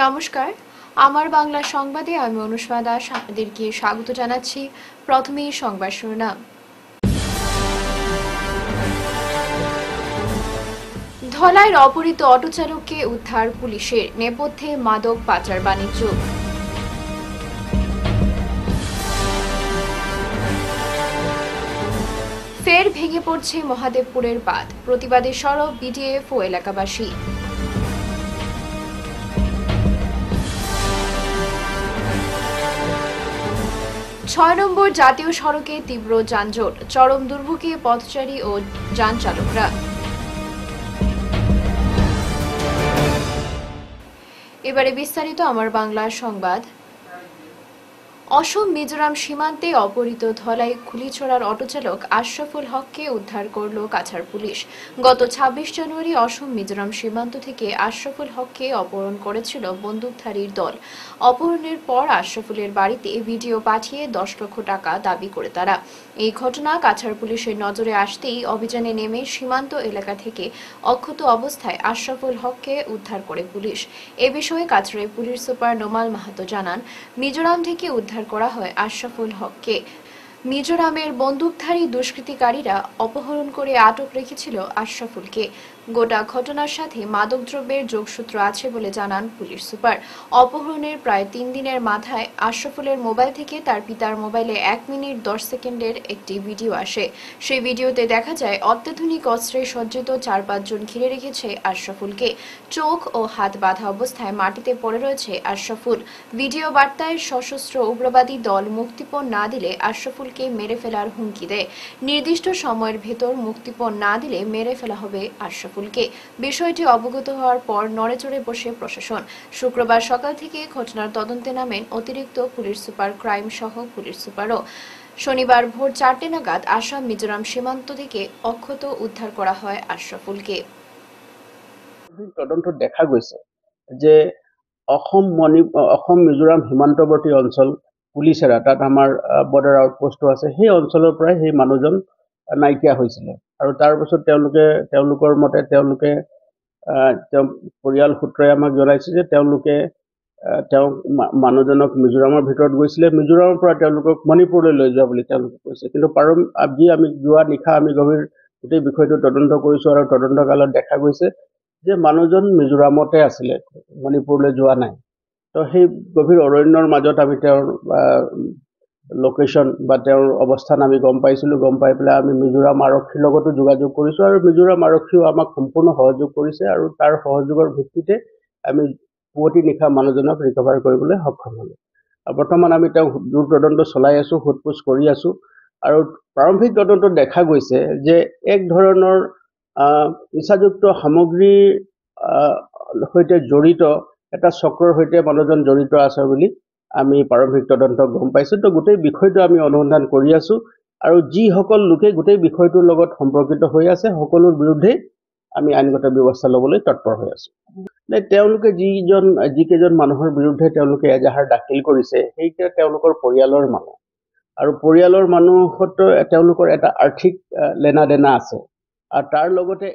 নমস্কার, আমার বাংলা সংবাদে আমি অনুষ্মা দাস আপনাদেরকে স্বাগত জানাচ্ছি। প্রথমেই সংবাদ শিরোনাম। ধলাইয়ের অপহৃত অটোচালককে উদ্ধার পুলিশের, নেপথ্যে মাদক পাচার বাণিজ্য। ফের ভেঙে পড়ছে মহাদেবপুরের বাঁধ, প্রতিবাদে সরব বিডিএফ ও এলাকাবাসী। ছয় নম্বর জাতীয় সড়কে তীব্র যানজট, চরম দুর্ভোগে পথচারী ও যান চালকরা। এবারে বিস্তারিত আমার বাংলা সংবাদ। অসম মিজোরাম সীমান্তে অপহৃত ধলাই খুলিছড়ার অটোচালক আশরাফুল হককে উদ্ধার করল কাছাড় পুলিশ। গত ২৬ জানুয়ারি অসম মিজোরাম সীমান্ত থেকে আশরাফুল হককে অপহরণ করেছিল বন্দুকধারীর দল। অপহরণের পর আশরাফুলের বাড়িতে ভিডিও পাঠিয়ে ১০ লক্ষ টাকা দাবি করে তারা। এই ঘটনা কাছাড় পুলিশের নজরে আসতেই অভিযানে নেমে সীমান্ত এলাকা থেকে অক্ষত অবস্থায় আশরাফুল হককে উদ্ধার করে পুলিশ। এ বিষয়ে কাছাড়ের পুলিশ সুপার নোমাল মাহাতো জানান, মিজোরাম থেকে উদ্ধার করা হয় আশরাফুল হককে। মিজোরামের বন্দুকধারী দুষ্কৃতিকারীরা অপহরণ করে আটক রেখেছিল আশরাফুলকে। গোটা ঘটনার সাথে মাদকদ্রব্যের যোগসূত্র আছে বলে জানান পুলিশ সুপার। অপহরণের প্রায় ৩ দিনের মাথায় আশরাফুলের মোবাইল থেকে তার পিতার মোবাইলে ১ মিনিট ১০ সেকেন্ডের একটি ভিডিও আসে। সেই ভিডিওতে দেখা যায় অত্যাধুনিক অস্ত্রে সজ্জিত ৪-৫ জন ঘিরে রেখেছে আশরাফুলকে। চোখ ও হাত বাঁধা অবস্থায় মাটিতে পড়ে রয়েছে আশরাফুল। ভিডিও বার্তায় সশস্ত্র উগ্রবাদী দল মুক্তিপণ না দিলে আশরাফুলকে মেরে ফেলার হুমকি দেয়। নির্দিষ্ট সময়ের ভেতর মুক্তিপণ না দিলে মেরে ফেলা হবে আশরাফুলকে। বিষয়টি অবগত হওয়ার পর নড়েচড়ে বসে প্রশাসন। শুক্রবার সকাল থেকে ঘটনার তদন্তে নামেন অতিরিক্ত পুলিশ সুপার ক্রাইম সহ পুলিশ সুপারও। শনিবার ভোর ৪টে নাগাদ আসাম মিজোরাম সীমান্ত থেকে অক্ষত উদ্ধার করা হয় আশরাফুলকে। তদন্ত দেখা গৈছে যে অসম মিজোৰাম সীমান্তৱৰ্তী অঞ্চল পুলিচেৰা, তাত আমাৰ বৰ্ডাৰ আউটপোষ্টো আছে, সেই অঞ্চলৰ পৰাই সেই মানুহজন নাইকিয়া হৈছিলে। আৰু তাৰ পাছত তেওঁলোকৰ মতে তেওঁলোকে পৰিয়াল সূত্ৰই আমাক জনাইছে যে তেওঁলোকে মানুহজনক মিজোৰামৰ ভিতৰত গৈছিলে, মিজোৰামৰ পৰা তেওঁলোকক মণিপুৰলৈ লৈ যোৱা বুলি তেওঁলোকে কৈছে। কিন্তু আজি আমি যোৱা নিশা আমি গভীৰ গোটেই বিষয়টো তদন্ত কৰিছো আৰু তদন্তকালত দেখা গৈছে যে মানুহজন মিজোৰামতে আছিলে, মণিপুৰলৈ যোৱা নাই। তো সেই গভীৰ অৰণ্যৰ মাজত আমি তেওঁৰ লোকেশ্যন বা তেওঁৰ অৱস্থান আমি গম পাইছিলোঁ। গম পাই পেলাই আমি মিজোৰাম আৰক্ষীৰ লগতো যোগাযোগ কৰিছোঁ আৰু মিজোৰাম আৰক্ষীও আমাক সম্পূৰ্ণ সহযোগ কৰিছে আৰু তাৰ সহযোগৰ ভিত্তিতে আমি পুৱতি নিশা মানুহজনক ৰিকভাৰ কৰিবলৈ সক্ষম হ'লোঁ। বৰ্তমান আমি তেওঁক দূৰ তদন্ত চলাই আছোঁ, সোধপোছ কৰি আছোঁ। আৰু প্ৰাৰম্ভিক তদন্তত দেখা গৈছে যে এক ধৰণৰ নিচাযুক্ত সামগ্ৰীৰ সৈতে জড়িত এটা চক্ৰৰ সৈতে মানুহজন জড়িত আছে বুলি আমি প্ৰাৰম্ভিক তদন্ত গম পাইছোঁ। তো গোটেই বিষয়টো আমি অনুসন্ধান কৰি আছোঁ আৰু যিসকল লোকে গোটেই বিষয়টোৰ লগত সম্পৰ্কিত হৈ আছে সকলোৰ বিৰুদ্ধে আমি আইনগত ব্যৱস্থা ল'বলৈ তৎপৰ হৈ আছোঁ। তেওঁলোকে যিকেইজন মানুহৰ বিৰুদ্ধে তেওঁলোকে এজাহাৰ দাখিল কৰিছে সেইকেইটা তেওঁলোকৰ পৰিয়ালৰ মানুহ, আৰু পৰিয়ালৰ মানুহতো তেওঁলোকৰ এটা আৰ্থিক লেনা দেনা আছে। আর তার লগতে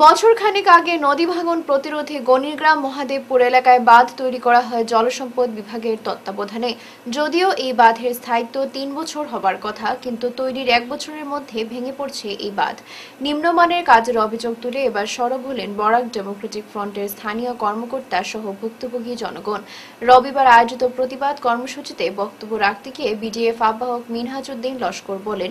বছর খানেক আগে নদী ভাঙন প্রতিরোধে গণিরগ্রাম মহাদেবপুর এলাকায় বাঁধ তৈরি করা হয় জলসম্পদ বিভাগের তত্ত্বাবধানে। যদিও এই বাঁধের স্থায়িত্ব ৩ বছর হবার কথা, কিন্তু তৈরির ১ বছরের মধ্যে ভেঙে পড়ছে এই বাঁধ। নিম্নমানের কাজের অভিযোগ তুলে এবার সরব হলেন বরাক ডেমোক্রেটিক ফ্রন্টের স্থানীয় কর্মকর্তা সহ ভুক্তভোগী জনগণ। রবিবার আয়োজিত প্রতিবাদ কর্মসূচিতে বক্তব্য রাখতে গিয়ে বিডিএফ আহ্বায়ক মিনহাজউদ্দিন লস্কর বলেন,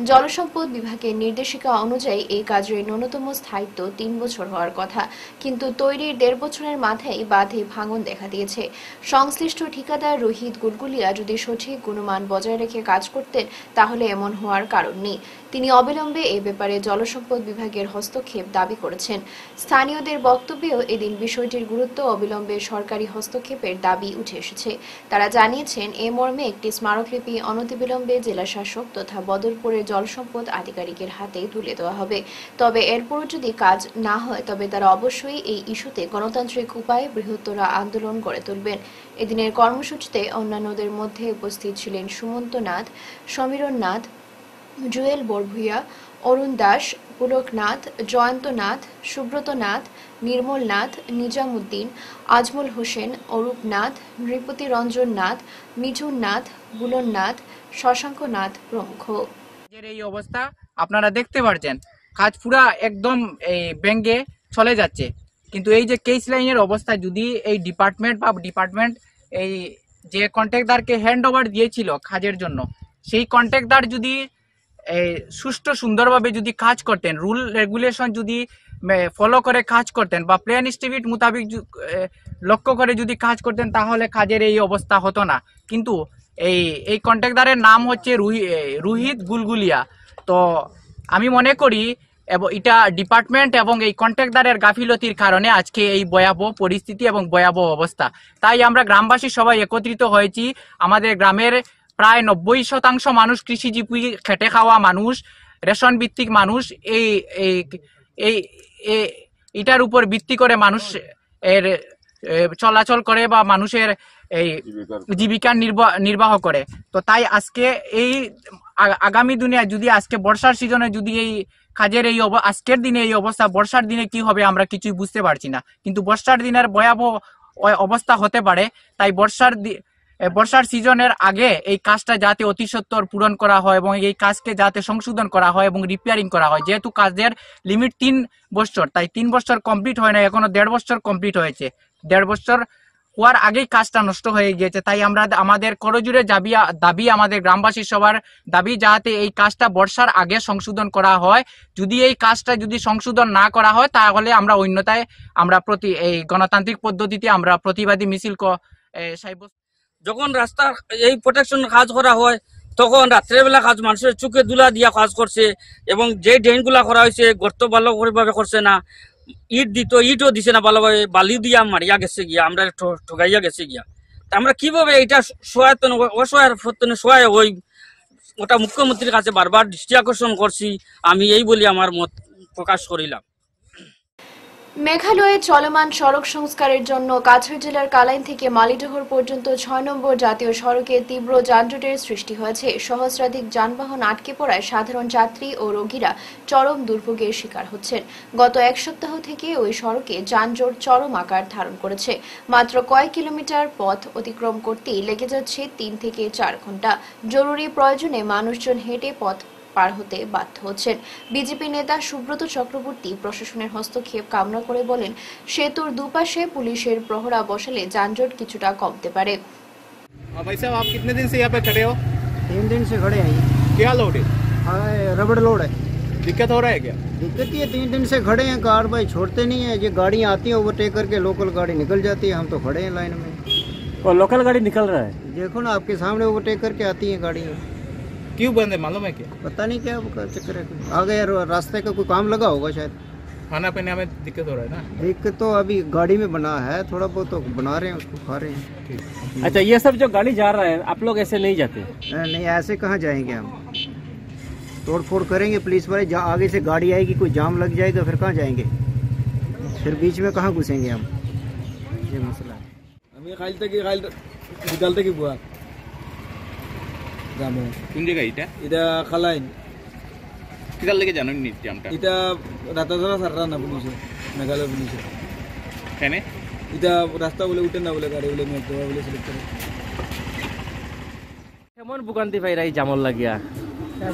জলসম্পদ বিভাগের নির্দেশিকা অনুযায়ী এই কাজের ন্যূনতম স্থায়িত্ব ৩ বছর হওয়ার কথা, কিন্তু তৈরির ১.৫ বছরের মাথায় বাঁধে ভাঙন দেখা দিয়েছে। সংশ্লিষ্ট ঠিকাদার রোহিত গুলগুলিয়া যদি সঠিক গুণমান বজায় রেখে কাজ করতেন তাহলে এমন হওয়ার কারণ নেই। তিনি অবিলম্বে এ ব্যাপারে জলসম্পদ বিভাগের হস্তক্ষেপ দাবি করেছেন। স্থানীয়দের বক্তব্যেও এদিন বিষয়টির গুরুত্ব অবিলম্বে সরকারি হস্তক্ষেপের দাবি উঠে এসেছে। তারা জানিয়েছেন, এ মর্মে একটি স্মারকলিপি অনতিবিলম্বে জেলা শাসক তথা বদরপুরের জলসম্পদ আধিকারিকের হাতে তুলে দেওয়া হবে। তবে এরপরও যদি কাজ না হয় তবে তারা অবশ্যই এই ইস্যুতে গণতান্ত্রিক উপায়ে বৃহত্তর আন্দোলন গড়ে তুলবেন। এদিনের কর্মসূচিতে অন্যান্যদের মধ্যে উপস্থিত ছিলেন সুমন্ত নাথ, সমীরণ নাথ, জুয়েল বরভুইয়া, অরুণ দাস, পুলক নাথ, জয়ন্ত নাথ, সুব্রত নাথ, নির্মল নাথ, নিজামুদ্দিন, আজমল হোসেন, অরূপ নাথ, নৃপতি রঞ্জন নাথ, মিঠুন নাথ, বুলন নাথ, শশাঙ্ক নাথ প্রমুখ। এই অবস্থা আপনারা দেখতে পাচ্ছেন, কাজ পুরা একদম এই ব্যাঙ্গে চলে যাচ্ছে। কিন্তু এই যে কেস লাইনের অবস্থা, যদি এই ডিপার্টমেন্ট এই যে কন্ট্রাক্টরকে হ্যান্ড ওভার দিয়েছিল কাজের জন্য, সেই কন্ট্রাক্টর যদি সুষ্ঠু সুন্দরভাবে যদি কাজ করতেন, রুল রেগুলেশন যদি ফলো করে কাজ করতেন বা প্ল্যান এস্টিমেট মোতাবেক লক্ষ্য করে যদি কাজ করতেন, তাহলে কাজের এই অবস্থা হতো না। কিন্তু এই কন্ট্রাক্টরের নাম হচ্ছে রোহিত গুলগুলিয়া। তো আমি মনে করি এটা ডিপার্টমেন্ট এবং এই কন্ট্রাক্টরের গাফিলতির কারণে আজকে এই ভয়াবহ পরিস্থিতি এবং ভয়াবহ অবস্থা। তাই আমরা গ্রামবাসী সবাই একত্রিত হয়েছি। আমাদের গ্রামের প্রায় 90% মানুষ কৃষিজীবী, খেটে খাওয়া মানুষ, রেশন ভিত্তিক মানুষ। এটার উপর ভিত্তি করে মানুষ এর চলাচল করে বা মানুষের এই জীবিকা নির্বাহ করে। তো তাই আজকে এই আগামী দিনে যদি আজকে বর্ষার সিজনে যদি এই কাজের এই আজকের দিনে এই অবস্থা, বর্ষার দিনে কি হবে আমরা কিছুই বুঝতে পারছি না। কিন্তু বর্ষার দিনের ভয়াবহ অবস্থা হতে পারে। তাই বর্ষার সিজনের আগে এই কাজটা যাতে অতি সত্বর পূরণ করা হয় এবং এই কাজকে যাতে সংশোধন করা হয় এবং রিপেয়ারিং করা হয়। যেহেতু কাজের লিমিট 3 বছর, তাই 3 বছর কমপ্লিট হয় না, এখনো 1.5 বছর কমপ্লিট হয়েছে। 1.5 বছর হওয়ার আগেই কাজটা নষ্ট হয়ে গিয়েছে। তাই আমরা আমাদের করজোড়ে দাবি, আমাদের গ্রামবাসী সবার দাবি, যাতে এই কাজটা বর্ষার আগে সংশোধন করা হয়। যদি এই কাজটা যদি সংশোধন না করা হয়, তাহলে আমরা অন্যথায় আমরা এই গণতান্ত্রিক পদ্ধতিতে আমরা প্রতিবাদী মিছিল সাব্যস্ত। যখন রাস্তা এই প্রোটেকশন কাজ করা হয়, তখন রাত্রেবেলা কাজ মানুষের চোখে দুলা দিয়া কাজ করছে এবং যে ড্রেনগুলা করা হয়েছে গর্ত ভালোভাবে করছে না, ইটও দিছে না ভালোভাবে, বালি দিয়া মারিয়া গেছে গিয়া, আমরা ঠগাইয়া গেছে গিয়া। তা আমরা কিভাবে এটা সহায় হই, ওটা মুখ্যমন্ত্রীর কাছে বারবার দৃষ্টি আকর্ষণ করছি। আমি এই বলি আমার মত প্রকাশ করিলাম। মেঘালয়ে চলমান সড়ক সংস্কারের জন্য কাছাড় জেলার কালাইন থেকে মালিডহর পর্যন্ত 6 নম্বর জাতীয় সড়কে তীব্র যানজটের সৃষ্টি হয়েছে। সহস্রাধিক যানবাহন আটকে পড়ায় সাধারণ যাত্রী ও রোগীরা চরম দুর্ভোগের শিকার হচ্ছেন। গত এক সপ্তাহ থেকে ওই সড়কে যানজট চরম আকার ধারণ করেছে। মাত্র কয়েক কিলোমিটার পথ অতিক্রম করতেই লেগে যাচ্ছে 3 থেকে 4 ঘন্টা। জরুরি প্রয়োজনে মানুষজন হেঁটে পথ পার হতে বাধ্য হচ্ছেন। বিজেপি নেতা সুব্রত চক্রবর্তী প্রশাসনের হস্তক্ষেপ কামনা করে বলেন, সেতুর দুপাশে পুলিশের প্রহরা বসালে যানজট কিছুটা কমতে পারে। भाई साहब, आप कितने दिन से यहाँ पे खड़े हो? 3 दिन से खड़े हैं। क्या लोड है? रबड़ लोड है। दिक्कत हो रहा है क्या? दिक्कत ये 3 दिन से खड़े हैं, कार भाई छोड़ते नहीं है। ये गाड़ियाँ आती हैं ओवरटेक करके, लोकल गाड़ी निकल जाती है, हम तो खड़े हैं लाइन में। और लोकल गाड़ी निकल रहा है, देखो ना आपके सामने ओवरटेक करके आती हैं गाड़ियाँ। क्यों बंद है मालूम है क्या? पता नहीं क्या चक्कर है, आगे रास्ते का कोई काम लगा होगा शायद। खाना पीने में दिक्कत हो रहा है ना? दिक्कत तो अभी गाड़ी में बना है, थोड़ा बहुत तो बना रहे हैं, उसको खा रहे हैं। अच्छा ये सब जो गाड़ी जा रहा है, आप लोग ऐसे नहीं जाते? नहीं, ऐसे कहाँ जाएंगे हम, तोड़ फोड़ करेंगे पुलिस वाले। आगे से गाड़ी आएगी, कोई जाम लग जाएगा, फिर कहाँ जाएंगे, फिर बीच में कहाँ घुसेंगे हम, ये मसला है। हमें निकालते की बुआ जामो কোন জায়গা এটা? এটা খালাইন। কিদার লেগে জানো নি জামটা? এটা রাতাধরা সাররা না পুলিশে, মেঘালয় পুলিশে। কেন? এটা রাস্তা বলে উঠে না বলে, গাড়ি বলে মেঘ দেওয়া বলে সিলেক্ট করে। কেমন ভোগান্তি পাইরা এই জামর লাগিয়া?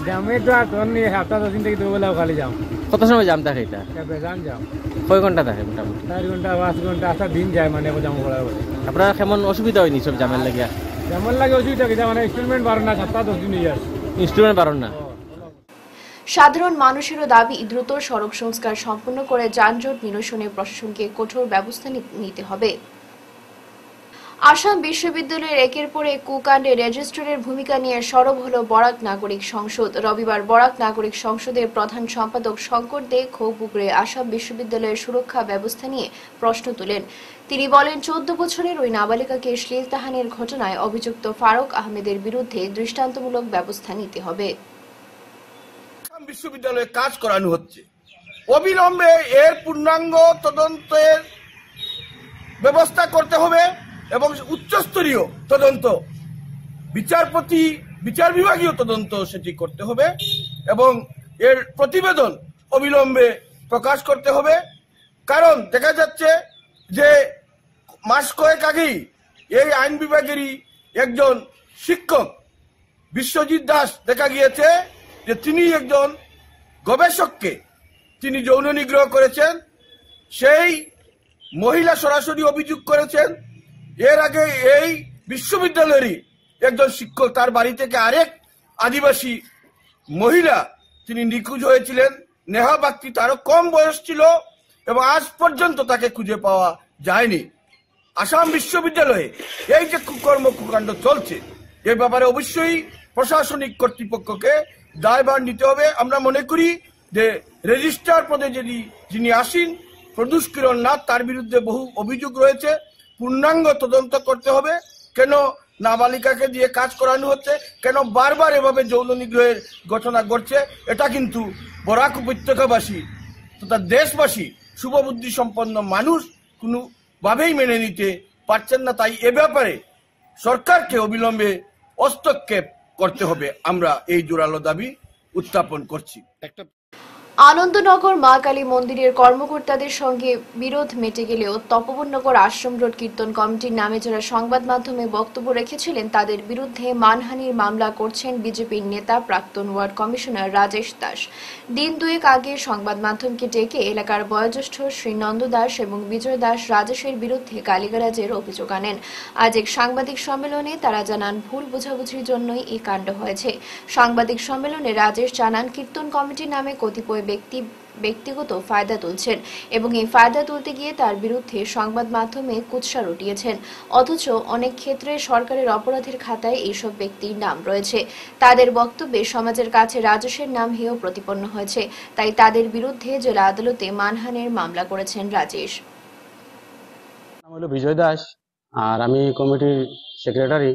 জামে তো আর তোর নিয়ে 7-10 দিন থেকে দুবেলা খালি যাও। কত সময় জাম থাকে এটা? বেজান যাও। কয় ঘন্টা থাকে মোটামুটি? 4 ঘন্টা 5 ঘন্টা আচ্ছা দিন যায়, মানে জাম করার পরে। আপনার কেমন অসুবিধা হয়নি সব জামের লাগিয়া? যেমন লাগে অসুবিধা কি, মানে ইনস্টলমেন্ট বাড়ো না, 7-10 দিন ইয়ার ইনস্টলমেন্ট বাড়ন না। সাধারণ মানুষেরও দাবি, দ্রুত সড়ক সংস্কার সম্পন্ন করে যানজট নিরসনে প্রশাসনকে কঠোর ব্যবস্থা নিতে হবে। আসাম বিশ্ববিদ্যালয়ের একের পর এক কুকাণ্ডে রেজিস্ট্রারের ভূমিকা নিয়ে সরব হল বরাক নাগরিক সংসদ। রবিবার বরাক নাগরিক সংসদের প্রধান সম্পাদক শঙ্কর দে ক্ষোভ উগরে আসাম বিশ্ববিদ্যালয়ের সুরক্ষা ব্যবস্থা নিয়ে প্রশ্ন তোলেন। তিনি বলেন, 14 বছরের ওই নাবালিকাকে শ্লীলতাহানির ঘটনায় অভিযুক্ত ফারুক আহমেদের বিরুদ্ধে দৃষ্টান্তমূলক ব্যবস্থা নিতে হবে। বিশ্ববিদ্যালয়ে কাজ করানো হচ্ছে, অবিলম্বে এর পূর্ণাঙ্গ তদন্তের ব্যবস্থা করতে হবে এবং উচ্চস্তরীয় তদন্ত, বিচার বিভাগীয় তদন্ত সেটি করতে হবে এবং এর প্রতিবেদন অবিলম্বে প্রকাশ করতে হবে। কারণ দেখা যাচ্ছে যে মাস কয়েক আগেই এই আইন বিভাগেরই একজন শিক্ষক বিশ্বজিৎ দাস দেখা গিয়েছে যে তিনি একজন গবেষককে তিনি যৌন নিগ্রহ করেছেন। সেই মহিলা সরাসরি অভিযোগ করেছেন। এর আগে এই বিশ্ববিদ্যালয়েরই একজন শিক্ষক তার বাড়ি থেকে আরেক আদিবাসী মহিলা তিনি নিখোঁজ হয়েছিলেন। নেহা বাগচি তারও কম বয়স ছিল এবং আজ পর্যন্ত তাকে খুঁজে পাওয়া যায়নি। আসাম বিশ্ববিদ্যালয়ে এই যে কুকর্ম কুকাণ্ড চলছে এ ব্যাপারে অবশ্যই প্রশাসনিক কর্তৃপক্ষকে দায়ভার নিতে হবে। আমরা মনে করি যে রেজিস্ট্রার পদে যিনি আসেন প্রদোষ কিরণ নাথ তার বিরুদ্ধে বহু অভিযোগ রয়েছে। পূর্ণাঙ্গ তদন্ত করতে হবে। কেন নাবালিকাকে দিয়ে কাজ করানো হচ্ছে, কেন বারবার এভাবে যৌন নিগ্রহের ঘটনা ঘটছে, এটা কিন্তু বরাক উপত্যকাবাসী তথা দেশবাসী শুভবুদ্ধি সম্পন্ন মানুষ কোনোভাবেই মেনে নিতে পারছেন না। তাই এ ব্যাপারে সরকারকে অবিলম্বে হস্তক্ষেপ করতে হবে। আমরা এই জোরালো দাবি উত্থাপন করছি। আনন্দনগর মা কালী মন্দিরের কর্মকর্তাদের সঙ্গে বিরোধ মিটে গেলেও তপবননগর আশ্রম রোড কীর্তন কমিটির নামে যারা সংবাদ মাধ্যমে বক্তব্য রেখেছিলেন তাদের বিরুদ্ধে মানহানির মামলা করছেন বিজেপির নেতা প্রাক্তন ওয়ার্ড কমিশনার রাজেশ দাস। দিন দুয়েক আগে সংবাদ মাধ্যমকে ডেকে এলাকার বয়োজ্যেষ্ঠ শ্রী নন্দ দাস এবং বিজয় দাস রাজেশের বিরুদ্ধে গালিগালাজের অভিযোগ আনেন। আজ এক সাংবাদিক সম্মেলনে তারা জানান ভুল বোঝাবুঝির জন্যই এই কাণ্ড হয়েছে। সাংবাদিক সম্মেলনে রাজেশ জানান কীর্তন কমিটির নামে কতিপয় ব্যক্তিগত ফায়দা তুলছেন এবং এই ফায়দা তুলতে গিয়ে তার বিরুদ্ধে সংবাদ মাধ্যমে কুৎসা রটিয়েছেন। অথচ অনেক ক্ষেত্রে সরকারের অপরাধের খাতায় এইসব ব্যক্তির নাম রয়েছে। তাদের বক্তব্যে সমাজের কাছে রাজেশের নাম হেয় প্রতিপন্ন হয়েছে। তাই তাদের বিরুদ্ধে জেলা আদালতে মানহানির মামলা করেছেন রাজেশ। নাম হলো বিজয় দাস আর আমি কমিটির সেক্রেটারি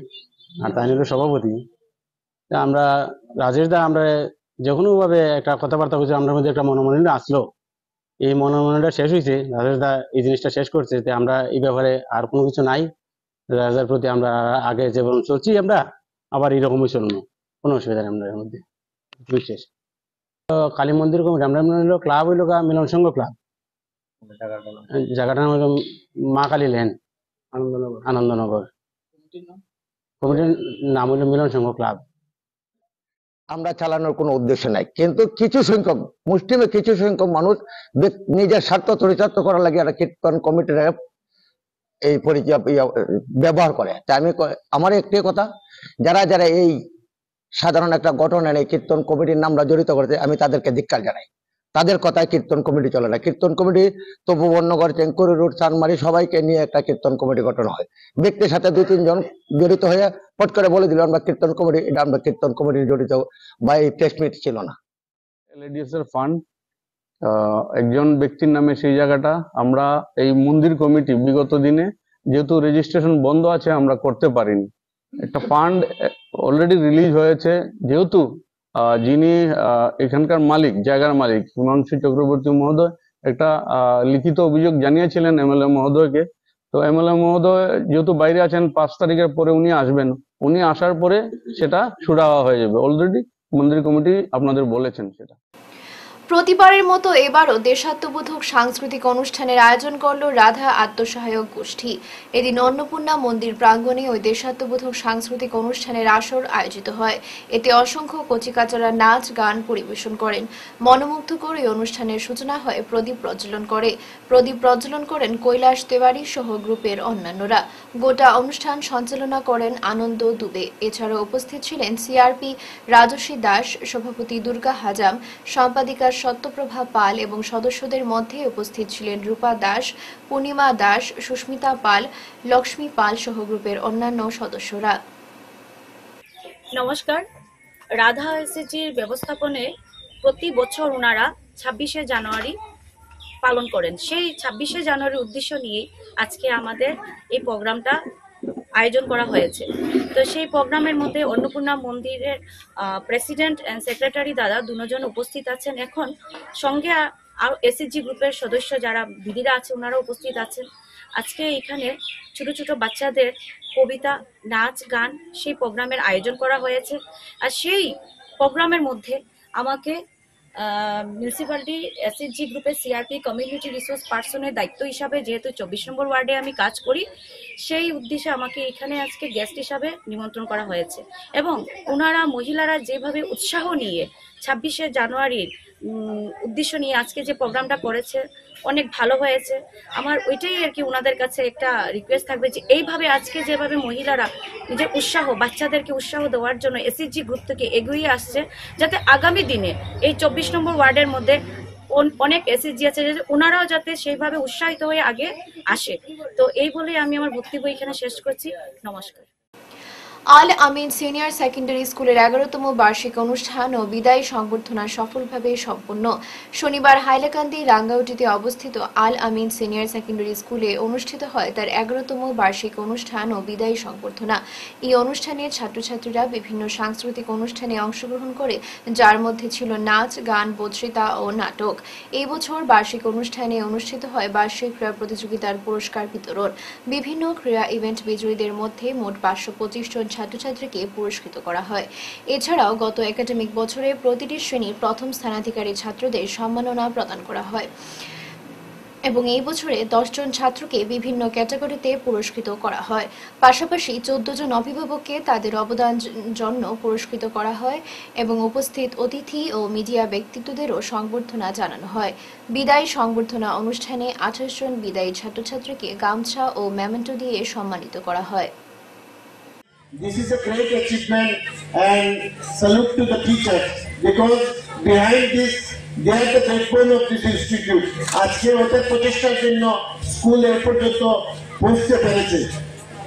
আর তাই হলো সভাপতি। আমরা রাজেশ দা আমরা যে কোনোভাবে একটা কথাবার্তা হয়েছে, আমরা মধ্যে একটা মনোমালিন্য আসলো। এই মনোমালিন্যটা শেষ হয়েছে, রাজেশ দা এই জিনিসটা শেষ করছে। আমরা এই ব্যাপারে আর কোনো কিছু নাই। রাজার প্রতি আমরা আগে যেমন চলছি আমরা আবার এইরকমই চলবো, কোনো অসুবিধা নেই। আমরা এর মধ্যে শেষ কালী মন্দির কমিটি আমরা হলো ক্লাব হইল মিলন সংঘ ক্লাব, জায়গাটার নাম হলো মা কালী লেন আনন্দনগর। কমিটির নাম হলো মিলন সংঘ ক্লাব। আমরা চালানোর কোনো উদ্দেশ্য নাই, কিন্তু কিছু সংখ্যক মুসলিমে কিছু সংখ্যক মানুষ নিজের স্বার্থ চরিতার্থ করার লাগে একটা কীর্তন কমিটির এই পরিচয় ব্যবহার করে। তাই আমার একটি কথা, যারা যারা এই সাধারণ একটা ঘটনা এই কীর্তন কমিটির নামরা জড়িত করেছে আমি তাদেরকে ধিক্কার জানাই। তাদের কথায় কীর্তন কমিটি চলে না। কীর্তন কমিটি তপবননগর, চেঙ্কুরি রোড, চানমারি সবাইকে নিয়ে একটা কীর্তন কমিটি গঠন হয়। ব্যক্তির সাথে 2-3 জন জড়িত হয়ে পট করে বলে দিল আমরা কীর্তন কমিটি, এটা আমরা কীর্তন কমিটি জড়িত বা এই প্রেস মিট ছিল না। এলআইডিএস এর ফান্ড একজন ব্যক্তির নামে সেই জায়গাটা আমরা এই মন্দির কমিটি বিগত দিনে যেহেতু রেজিস্ট্রেশন বন্ধ আছে আমরা করতে পারিনি। একটা ফান্ড অলরেডি রিলিজ হয়েছে, যেহেতু যিনি এখানকার মালিক, জায়গার মালিক হিমাংশু চক্রবর্তী মহোদয় একটা লিখিত অভিযোগ জানিয়েছিলেন এমএলএ মহোদয়কে। তো এমএলএ মহোদয় যেহেতু বাইরে আছেন, 5 তারিখের পরে উনি আসবেন। উনি আসার পরে সেটা সুরাহা হয়ে যাবে। অলরেডি মন্দির কমিটি আপনাদের বলেছেন সেটা। প্রতিবারের মতো এবারও দেশাত্মবোধক সাংস্কৃতিক অনুষ্ঠানের আয়োজন করল রাধা আত্মসহায়ক গোষ্ঠী। এদিন অন্নপূর্ণা মন্দির প্রাঙ্গণে ওই দেশাত্মবোধক সাংস্কৃতিক অনুষ্ঠানের আসর আয়োজিত হয়। এতে অসংখ্য কচিকাচারা নাচ গান পরিবেশন করেন। মনোমুগ্ধকর এই অনুষ্ঠানের সূচনা হয় প্রদীপ প্রজ্বলন করেন কৈলাস তেওয়ারি সহ গ্রুপের অন্যান্যরা। গোটা অনুষ্ঠান সঞ্চালনা করেন আনন্দ দুবে। এছাড়াও উপস্থিত ছিলেন সিআরপি রাজস্বী দাস, সভাপতি দুর্গা হাজাম, সম্পাদিকা সত্যপ্রভা পাল এবং সদস্যদের মধ্যে উপস্থিত ছিলেন রূপা দাস, পূর্ণিমা দাস, সুস্মিতা পাল, লক্ষ্মী পাল সহ গ্রুপের অন্যান্য সদস্যরা। নমস্কার। রাধা এসএসজির ব্যবস্থাপনায় প্রতি বছর ওনারা 26শে জানুয়ারি পালন করেন। সেই 26শে জানুয়ারির উদ্দেশ্য নিয়ে আজকে আমাদের এই প্রোগ্রামটা আয়োজন করা হয়েছে। তো সেই প্রোগ্রামের মধ্যে অন্নপূর্ণা মন্দিরের প্রেসিডেন্ট এন্ড সেক্রেটারি দাদা দুজন উপস্থিত আছেন। এখন সঙ্গে আর এসএসজি গ্রুপের সদস্য যারা দিদিরা আছে ওনারা উপস্থিত আছেন। আজকে এখানে ছোট ছোট বাচ্চাদের কবিতা, নাচ, গান সেই প্রোগ্রামের আয়োজন করা হয়েছে। আর সেই প্রোগ্রামের মধ্যে আমাকে মিউনিসিপ্যালিটি এসএসজি গ্রুপের সিআরপি কমিউনিটি রিসোর্স পার্সনের দায়িত্ব হিসাবে যেহেতু 24 নম্বর ওয়ার্ডে আমি কাজ করি, সেই উদ্দেশ্যে আমাকে এখানে আজকে গেস্ট হিসাবে নিমন্ত্রণ করা হয়েছে। এবং ওনারা মহিলারা যেভাবে উৎসাহ নিয়ে 26শে জানুয়ারির উদ্দেশ্য নিয়ে আজকে যে প্রোগ্রামটা করেছে অনেক ভালো হয়েছে। আমার ওইটাই আর কি ওনাদের কাছে একটা রিকোয়েস্ট থাকবে যে এইভাবে আজকে যেভাবে মহিলারা নিজের উৎসাহ, বাচ্চাদেরকে উৎসাহ দেওয়ার জন্য এসএসজি গ্রুপ থেকে এগিয়ে আসছে, যাতে আগামী দিনে এই 24 নম্বর ওয়ার্ডের মধ্যে অনেক এসএসজি আছে ওনারাও যাতে সেইভাবে উৎসাহিত হয়ে আগে আসে। তো এই বলে আমি আমার বক্তব্য এখানে শেষ করছি। নমস্কার। আল আমিন সিনিয়র সেকেন্ডারি স্কুলের 11তম বার্ষিক অনুষ্ঠান ও বিদায় সংবর্ধনা সফলভাবে সম্পন্ন। শনিবার হাইলাকান্দি রাঙ্গাউটিতে অবস্থিত আল আমিন সিনিয়র সেকেন্ডারি স্কুলে অনুষ্ঠিত হয় তার 11তম বার্ষিক অনুষ্ঠান ও বিদায় সংবর্ধনা। এই অনুষ্ঠানে ছাত্রছাত্রীরা বিভিন্ন সাংস্কৃতিক অনুষ্ঠানে অংশগ্রহণ করে, যার মধ্যে ছিল নাচ, গান, বক্তৃতা ও নাটক। এই বছর বার্ষিক অনুষ্ঠানে অনুষ্ঠিত হয় বার্ষিক ক্রীড়া প্রতিযোগিতার পুরস্কার বিতরণ। বিভিন্ন ক্রীড়া ইভেন্ট বিজয়ীদের মধ্যে মোট 525 জন ছাত্রছাত্রীকে পুরস্কৃত করা হয়। এছাড়াও গত একাডেমিক বছরে প্রতিটি শ্রেণীর প্রথম স্থানাধিকারী ছাত্রদের সম্মাননা প্রদান করা হয় এবং এই বছরে 10 জন ছাত্রকে বিভিন্ন ক্যাটাগরিতে পুরস্কৃত করা হয়। পাশাপাশি 14 জন অভিভাবককে তাদের অবদান জন্য পুরস্কৃত করা হয় এবং উপস্থিত অতিথি ও মিডিয়া ব্যক্তিত্বদেরও সংবর্ধনা জানানো হয়। বিদায় সংবর্ধনা অনুষ্ঠানে 28 জন বিদায়ী ছাত্রছাত্রীকে গামছা ও মেমেন্টো দিয়ে সম্মানিত করা হয়। This is a great achievement and salute to the teachers because behind this they are the backbone of this institute. আজকে ওদের প্রচেষ্টার জন্য স্কুল এর পর্যন্ত পৌঁছতে পেরেছে।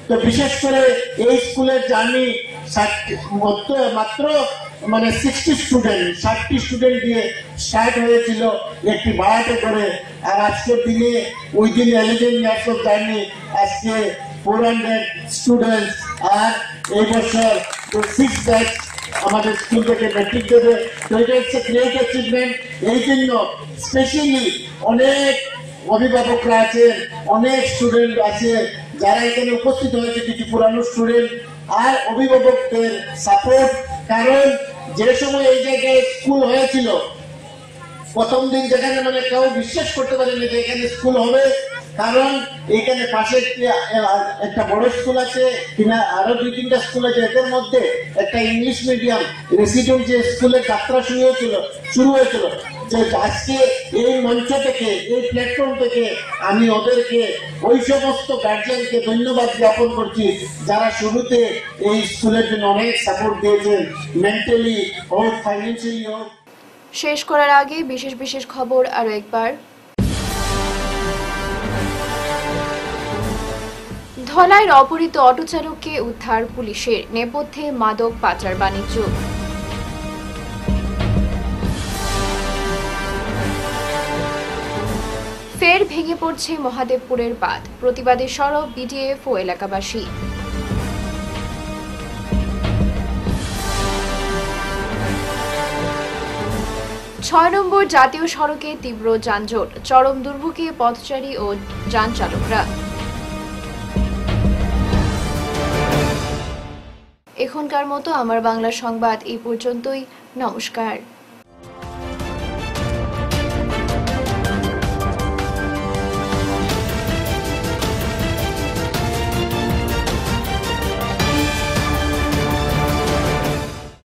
তো বিশেষ করে এই স্কুলের জার্নি মাত্র 60 স্টুডেন্ট দিয়ে স্টার্ট হয়েছিল একটি বাড়াতে করে, আর আজকের দিনে উইদিন 11 ইয়ার্স অফ জার্নি আজকে 400 স্টুডেন্টস, আর এই বছর 6 ব্যাচ আমাদের স্কুল থেকে ম্যাট্রিক দেবে। তো এটা হচ্ছে গ্রেট অ্যাচিভমেন্ট। এই জন্য স্পেশালি অনেক অভিভাবকরা আছে, অনেক স্টুডেন্ট আছে যারা এখানে উপস্থিত হয়েছে, কিছু পুরানো স্টুডেন্ট আর অভিভাবকদের সাপোর্ট। কারণ যে সময় এই জায়গায় স্কুল হয়েছিল, প্রথম দিন যেখানে কেউ বিশ্বাস করতে পারেনি যে এখানে স্কুল হবে, কারণ এখানে পাশে একটা বড় স্কুল আছে কিনা, আরো 2-3টা স্কুল আছে, এদের মধ্যে একটা ইংলিশ মিডিয়াম রেসিডেন্ট যে স্কুলের যাত্রা শুরু হয়েছিল। যে আজকে এই মঞ্চ থেকে, এই প্ল্যাটফর্ম থেকে আমি ওদেরকে, ওই সমস্ত গার্জিয়ানকে ধন্যবাদ জ্ঞাপন করছি যারা শুরুতে এই স্কুলের জন্য অনেক সাপোর্ট দিয়েছেন, মেন্টালি হোক, ফাইন্যান্সিয়ালি হোক। শেষ করার আগে বিশেষ খবর আরো একবার। ধলাইয়ের অপহৃত অটোচালককে উদ্ধার পুলিশের, নেপথ্যে মাদক পাচার বাণিজ্য। ফের ভেঙে পড়ছে মহাদেবপুরের বাঁধ, প্রতিবাদে সরব বিডিএফ ও এলাকাবাসী। 6 নম্বর জাতীয় সড়কে তীব্র যানজট, চরম দুর্ভোগে পথচারী ও যান চালকরা। এখনকার মতো আমার বাংলা সংবাদ এই পর্যন্তই। নমস্কার।